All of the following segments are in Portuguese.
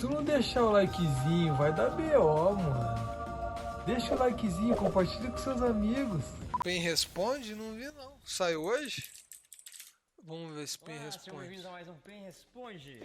tu não deixar o likezinho, vai dar BO, mano. Deixa o likezinho, compartilha com seus amigos. PEN responde? Não vi não. Saiu hoje? Vamos ver se PEN responde. Sejam bem-vindos a mais um PEN Responde.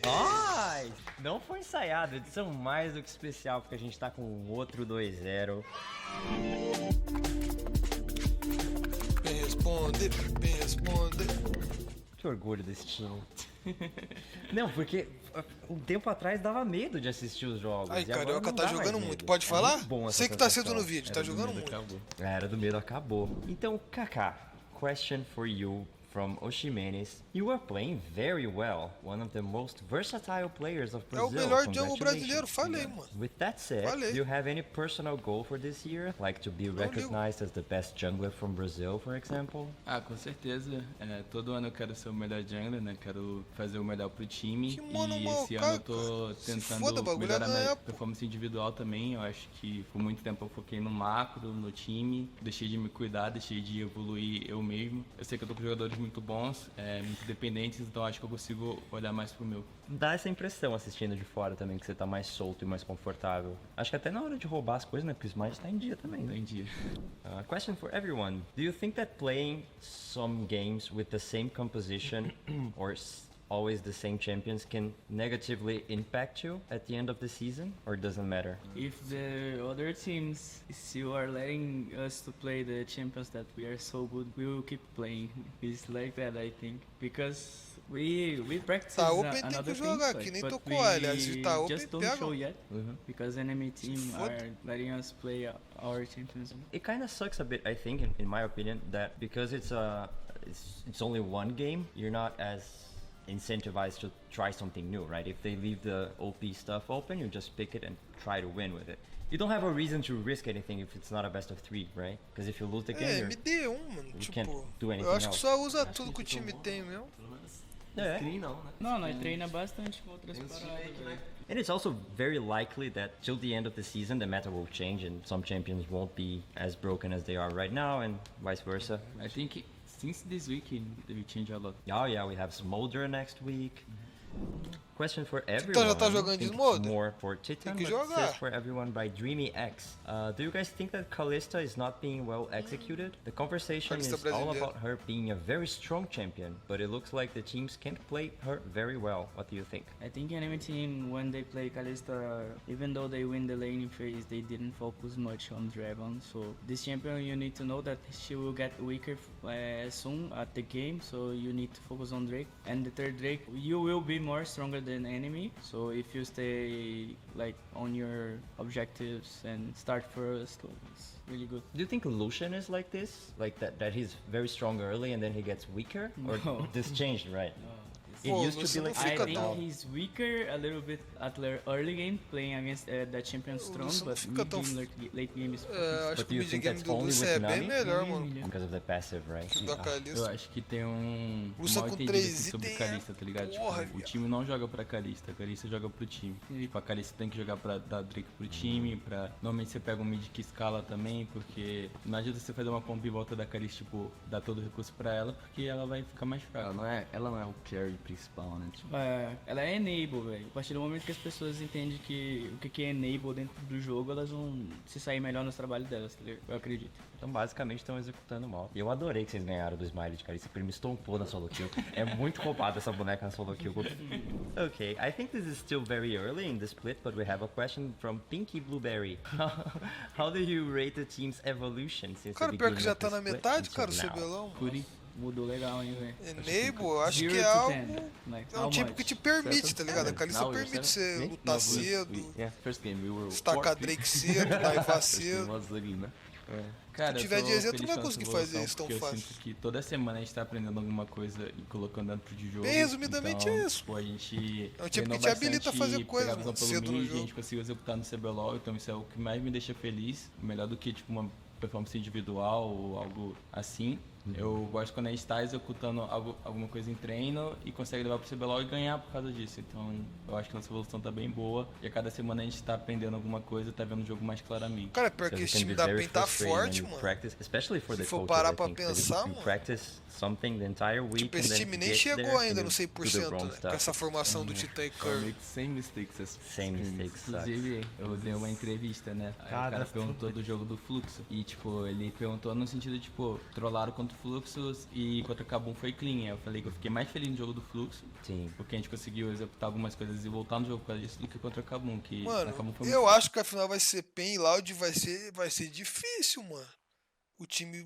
Nós! Não foi ensaiado, edição mais do que especial, porque a gente tá com outro 2x0. PEN responde, PEN responde. Que orgulho desse time. Não, porque um tempo atrás dava medo de assistir os jogos. Ai, e agora Carioca não tá dá mais jogando medo. muito. Pode falar? Muito bom essa Sei que tá sensação. cedo no vídeo, tá jogando muito. A era do medo acabou. Então, Kaká, question for you from Oshimenes. You are playing very well. One of the most versatile players of É o Brazil. melhor jungle brasileiro, falei, mano. With that said, Falei. do you have any personal goal for this year? Like to be recognized as the best jungler from Brazil, for example? Ah, com certeza. Todo ano eu quero ser o melhor jungler, né? Quero fazer o melhor pro time. Que mano E mal, esse cara, ano eu tô tentando foda, bagulho melhorar é minha na performance individual também. Eu acho que por muito tempo eu foquei no macro, no time. Deixei de me cuidar, deixei de evoluir eu mesmo. Eu sei que eu tô com jogadores muito bons, muito dependentes, então acho que eu consigo olhar mais pro meu. Dá essa impressão assistindo de fora também, que você tá mais solto e mais confortável. Acho que até na hora de roubar as coisas, né? Porque o Smite tá em dia também, né? Em dia. Question for everyone. Do you think that playing some games with the same composition or always the same champions can negatively impact you at the end of the season, or doesn't matter? If the other teams still are letting us to play the champions that we are so good, we will keep playing. It's like that, I think, because we practice Tá open, tem another que jogar, things, que nem but tocou, aliás, we tá open, just don't pega. show yet, because enemy team foda. are letting us play our champions. It kind of sucks a bit, I think, in my opinion, that because it's only one game, you're not as incentivized to try something new, right? If they leave the OP stuff open, you just pick it and try to win with it. You don't have a reason to risk anything if it's not a best of 3, right? Because if you lose the game, MD1, mano. you can't Tipo, do anything eu acho que else. só usa tudo que o time tem mesmo. Não, nós treina bastante com outras paradas, velho. And it's also very likely that till the end of the season, the meta will change and some champions won't be as broken as they are right now, and vice versa. I think since this week they change a lot. Oh yeah, we have Smolder next week. Question for everyone. Então já tá jogando de I think Smolder? it's more for Titan, Tem que but it jogar. says for everyone by Dreamy X. Do you guys think that Kalista is not being well executed? The conversation Kalista is all brasileiro. about her being a very strong champion, but it looks like the teams can't play her very well. What do you think? I think enemy team, when they play Kalista, even though they win the laning phase, they didn't focus much on Dragon. So this champion, you need to know that she will get weaker soon at the game. So you need to focus on Drake. And the third Drake, you will be more stronger than enemy. So if you stay like on your objectives and start first, it's really good. Do you think Lucian is like this? Like that he's very strong early and then he gets weaker? Or No. this changed, right? It Pô, used to você be like não I fica think tão- he's weaker a little bit at the early game, playing against the champion strong, Lúcio não but fica mid tão- game, late game is Acho But que do o you mid think game that's do only Lúcio with é bem Nami? melhor, mano. Because of the passive, right? Que o da Eu Kalista. acho que tem um Lúcia mal com entendido 3 assim, sobre itens, Kalista, tá ligado? porra, Tipo, o viado. time não joga pra Kalista, a Kalista joga pro time. Tipo, a Kalista tem que jogar pra dar Drake pro time, pra... Normalmente você pega um mid que escala também, porque não adianta você fazer uma comp em volta da Kalista, tipo, dar todo o recurso pra ela, porque ela vai ficar mais fraca. Ela não é o carry principal, né? Tipo, Ela é enable, velho. A partir do momento que as pessoas entendem que o que é enable dentro do jogo, elas vão se sair melhor nos trabalhos delas, tá ligado? Eu acredito. Então basicamente estão executando mal. E eu adorei que vocês ganharam do Smiley de Kalista, porque ele me estompou na solo kill. É muito roubada essa boneca na solo kill. Okay, I think this is still very early in the split, but we have a question from Pinky Blueberry. How do you rate the team's evolution since Cara, the pior beginning que já of tá the na split metade, until cara, o now? Cebelão. Curi. Mudou legal, hein, velho. Enable, eu acho Zero que é to algo... 10, like, É um how tipo much? que te permite, tá ligado? A Kalista Now you're permite seven? você Me? lutar No, cedo, yeah, first game we were estacar fourth. Drake cedo, daivar First game cedo. was ugly, né? Cara, Se tiver eu tô de exemplo, feliz não vai com essa conseguir fazer evolução, isso tão porque fácil. Eu sinto que toda semana a gente tá aprendendo alguma coisa e colocando dentro de jogo. Bem resumidamente então, é isso. Pô, a gente É um tipo treinou que te habilita a bastante, fazer coisas, pegava mano, visão cedo pelo no mid, a jogo. gente conseguiu executar no CBLOL, então isso é o que mais me deixa feliz. Melhor do que tipo uma performance individual ou algo assim. Eu gosto quando a gente tá executando alguma coisa em treino e consegue levar pro CBLOL e ganhar por causa disso. Então eu acho que nossa evolução tá bem boa e a cada semana a gente tá aprendendo alguma coisa, tá vendo o jogo mais claramente. Cara, pior que esse time da PEN tá forte, mano. Especially for Se the for coaches, parar I pra think, pensar, you mano. practice something the entire week Tipo, and esse then time nem get chegou there ainda and no you do the 100%, wrong né? Com stuff. essa formação do Titã e I Curve. make same mistakes as Same screens. mistakes. Inclusive, eu dei uma entrevista, né? Aí o cara perguntou do jogo do Fluxo. E, tipo, ele perguntou no sentido, tipo, trollaram contra o Fluxo e contra o Kabum foi clean. Aí eu falei que eu fiquei mais feliz no jogo do Fluxo. Sim. Porque a gente conseguiu executar algumas coisas e voltar no jogo por causa disso do que contra o Kabum. Que Mano, a Kabum foi eu acho que a final vai ser PEN e Loud, vai ser difícil, mano. O time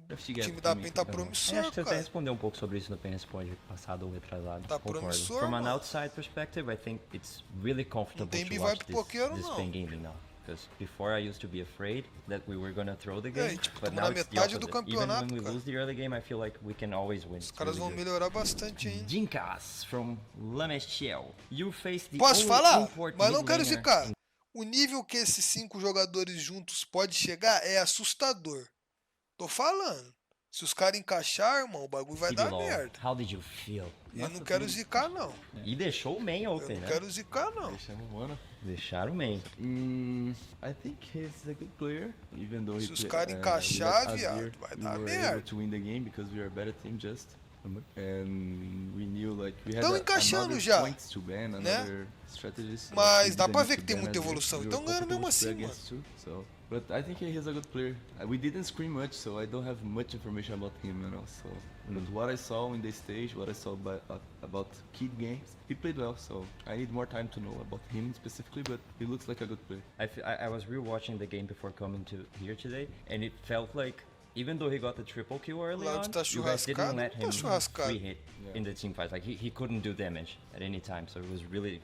da PEN tá Eu promissor, acho que você até cara. respondeu um pouco sobre isso no PEN Responde passado ou retrasado. Tá Concordo. promissor, From an mano. outside perspective, I think it's really comfortable tem to bivibe watch poqueiro, this não. PEN gaming now. Because before I used to be afraid that we were gonna throw the game, tipo, but tamo now na it's the metade do opposite. campeonato, Even when we cara. lose the early game, I feel like we can always win. Os caras vão melhorar bastante ainda. Jinkas from Lamestiel. You face the Posso only falar? import Mas não mid quero laner zicar. in- O nível que esses 5 jogadores juntos pode chegar é assustador. Tô falando. Se os caras encaixar, irmão, o bagulho vai dar CBLOL. merda. How did you feel? Eu não quero zicar, não. E deixou o main Eu open, não né? quero zicar, não. Deixamos o Mano. Deixaram o main. I think he's a good player, even though Se he os play- caras encaixar, last viado, year vai we dar were merda. able to win the game because we are a better team just. And we knew like we had Tão encaixando another já, points to ban, né? another strategies. that Mas we dá pra didn't ver que tem ban muita as well. evolução. We Então were ganhando mesmo comfortable to play assim, mano. against too, so. But I think he's a good player. We didn't scream much, so I don't have much information about him, you know. So, but what I saw in the stage, what I saw about kid games, he played well. So I need more time to know about him specifically, but he looks like a good player. I was rewatching the game before coming to here today, and it felt like even though he got the triple kill early Loud on, tá you guys churrascado, didn't let tá him churrascado. free hit in the team fight. Like he couldn't do damage at any time, so it was really.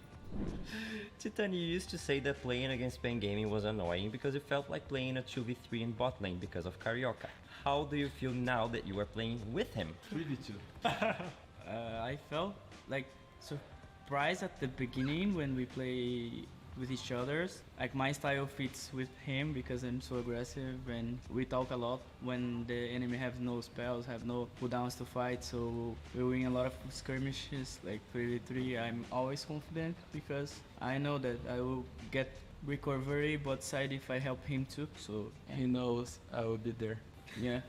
Titan, you used to say that playing against PEN Gaming was annoying because it felt like playing a 2v3 in bot lane because of Carioca. How do you feel now that you are playing with him? Really too. I felt like surprised at the beginning when we play with each other. Like my style fits with him because I'm so aggressive and we talk a lot when the enemy have no spells, have no cooldowns to fight. So we win a lot of skirmishes like 3v3. I'm always confident because I know that I will get recovery bot side if I help him too. So He knows I will be there. yeah.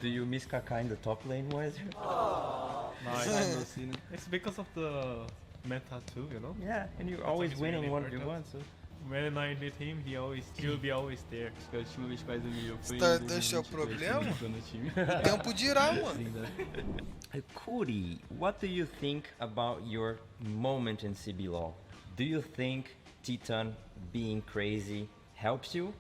Do you miss Kaká in the top lane, Wiser? It's because of the meta too, you know. Yeah, and you're always it's winning really 1v1, important. so. When I need him, he'll be always there. Acho que a última vez que quase me foi em Stardust é o 2022, problema? quando eu tô no time. O tempo dirá, mano. Sim, né? Cody, what do you think about your moment in CBLOL? Do you think Titan being crazy helps you?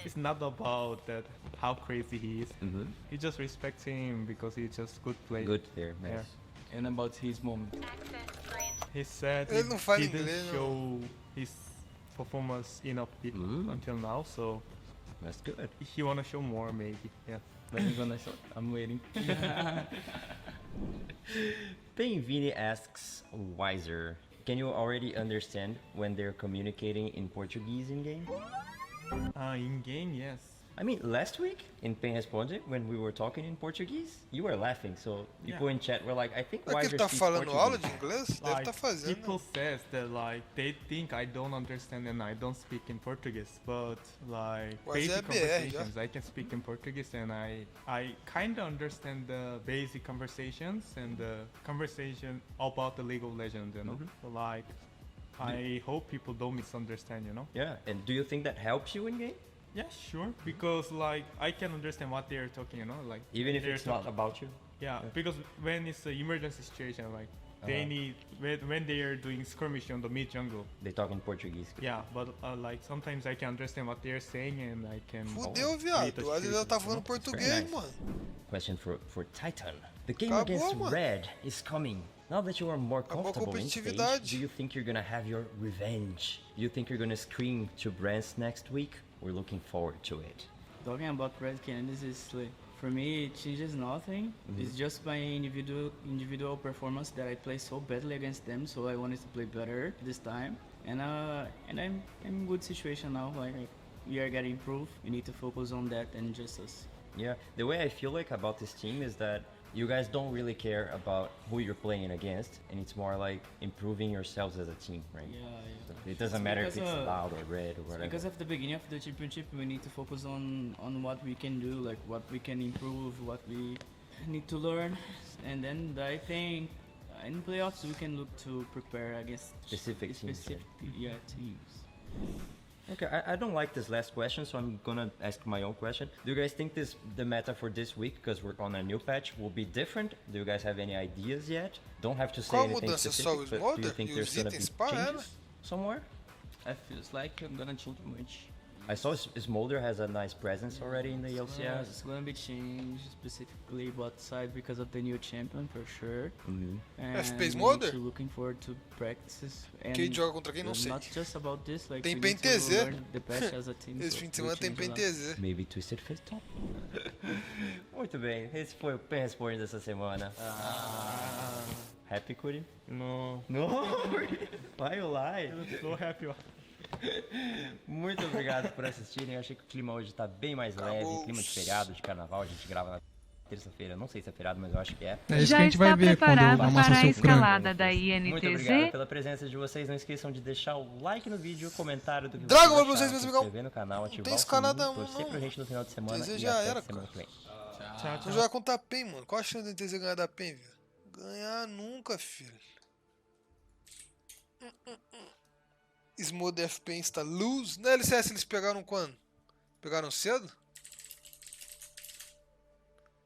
It's not about that how crazy he is. Mm-hmm. He just respects him because he's just good player. Good there, nice. Yeah. And about his moment. He said Ele he não fala didn't inglês, não. show his performance enough until now, so That's good. he wanna show more maybe. Yeah. But I'm gonna show. I'm waiting. Benvini asks Wiser, can you already understand when they're communicating in Portuguese in game? In game, yes. I mean, last week in PEN Responde, when we were talking in Portuguese, you were laughing. So people in chat were like, I think Será que Wiser ele tá speaks falando Portuguese. aula de inglês? Deve tá fazendo. people says that like they think I don't understand and I don't speak in Portuguese, but like Mas é basic BR, já. conversations I can speak in Portuguese and I kind of understand the basic conversations and the conversation about the League of Legends, you know. So, like I hope people don't misunderstand, you know. Yeah, and do you think that helps you in game? Yeah, sure. Because like I can understand what they're talking, you know, like Even if they're it's not talking- about you? Yeah, because when it's an emergency situation, like they need when they are doing skirmish on the mid jungle. They talk in Portuguese. Yeah, but like sometimes I can understand what they're saying and I can. Fudeu, create viado. a Às vezes ela tá situation, falando you know? português, nice. mano. Question for Titan. The game Acabou, against mano. Red is coming. Now that you are more Acabou a comfortable in stage, competitividade. do you think you're gonna have your revenge? Do you think you're gonna scream to Brands next week? We're looking forward to it. Talking about Red Canids is like, for me it changes nothing. It's just my individual performance that I play so badly against them, so I wanted to play better this time. And I'm in good situation now. Like we are getting improved. We need to focus on that and just Yeah, the way I feel like about this team is that you guys don't really care about who you're playing against, and it's more like improving yourselves as a team, right? Yeah, yeah. It doesn't matter if it's because, loud or red or whatever. Because at the beginning of the championship, we need to focus on what we can do, like what we can improve, what we need to learn, and then I think in playoffs we can look to prepare against Specific teams, teams. Okay, I don't like this last question, so I'm gonna ask my own question. Do you guys think the meta for this week, because we're on a new patch, will be different? Do you guys have any ideas yet? Don't have to say Qual anything mudança? specific, Só os but do modder you think e there's os gonna be itens para ela? changes somewhere? I feels like I'm gonna change much. I saw Smolder has a nice presence already in the LCS. It's gonna be changed specifically bot side because of the new champion for sure. Mhm. And FPS we modder? need to looking forward to practices. And Quem joga contra quem, não sei. Not just about this, like Tem we need to PNTZ. learn the patch as a team. Esse so fim de we'll semana tem change a lot. PNTZ. Maybe Twisted Fate top. Muito bem, esse foi o Pen Responde dessa semana. Happy, Curi? No, No! Why you lie? so happy. Muito obrigado por assistirem. Eu achei que o clima hoje tá bem mais leve, clima de feriado, de carnaval. A gente grava na terça-feira, não sei se é feriado, mas eu acho que é. É isso que Já a gente vai está ver quando preparado amassa para a seu frango. escalada da Muito obrigado INTZ? pela presença de vocês. Não esqueçam de deixar o like no vídeo, comentário do que Dragon vocês pra vocês, acharam, meus se amigão. inscrever no canal, ativar tem o escalada, sininho, torcer não. pra gente no final de semana TZ e já até era, semana cara. que vem. Tchau, Vou jogar contra a PEN, mano. Qual a chance da NTZ ganhar da PEN, velho? Ganhar nunca, filho. Smolder FP Insta Lose. Na LCS eles pegaram quando? Pegaram cedo?